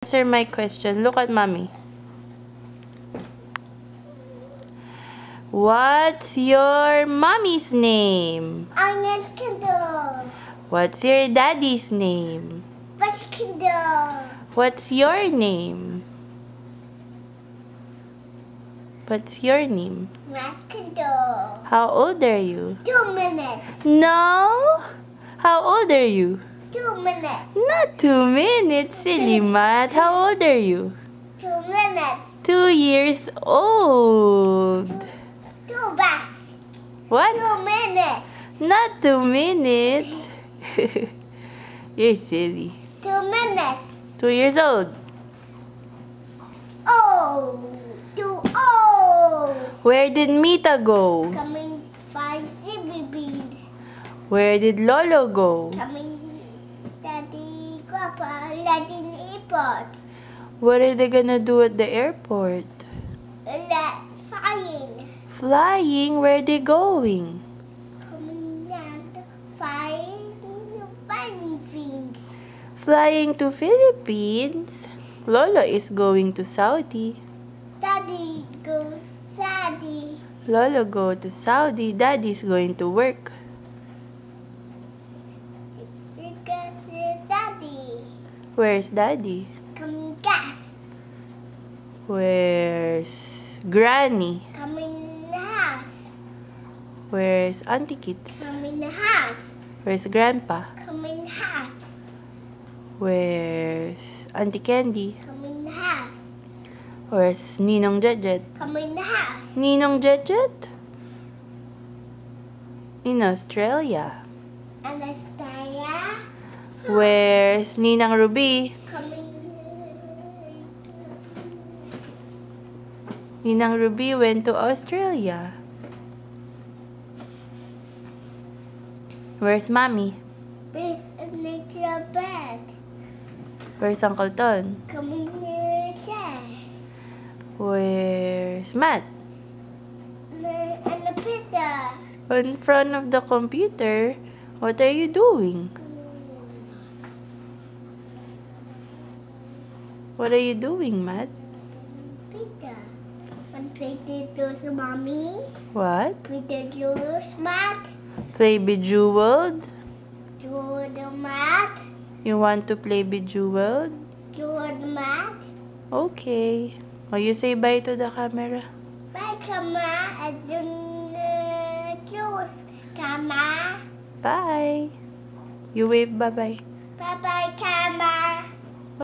Answer my question. Look at mommy. What's your mommy's name? Onion Kindle. What's your daddy's name? What's Kindle? What's your name? What's your name? Matt Kindle. How old are you? 2 minutes. No? How old are you? 2 minutes. Not 2 minutes, silly Matt. How old are you? 2 minutes. 2 years old. 2 bucks. What? 2 minutes. Not 2 minutes. You're silly. 2 minutes. 2 years old. Oh. 2 oh. Where did Mita go? Coming 5 babies. Where did Lolo go? Coming Daddy, Papa, Daddy in the airport. What are they gonna do at the airport? Flying. Flying? Where are they going? Coming down, flying things. Flying to Philippines. Lolo is going to Saudi. Daddy goes Daddy. Lolo go to Saudi. Daddy's going to work. Because Daddy Where's Daddy? coming gas. Where's Granny? Coming in the house. Where's Auntie Kids? Coming in the house. Where's Grandpa? Coming in the house. Where's Auntie Candy? Coming in the house. Where's Ninong Jejet? Coming in the house. Ninong Jejet? In Australia. Anastasia Where's Ninang Ruby? coming. Ninang Ruby went to Australia. Where's Mommy? With next to the bed. Where's Uncle Ton? Coming in the chair. Where's Matt? And the pizza. In front of the computer. What are you doing? What are you doing, Matt? Pizza. And pizza juice, mommy. What? Pizza juice, mat. Play Bejeweled? Jude mat. You want to play Bejeweled? Jude mat. Okay. Oh, you say bye to the camera. Bye, Kama. And juice, Kama. Bye. You wave bye-bye. Bye-bye, Kama.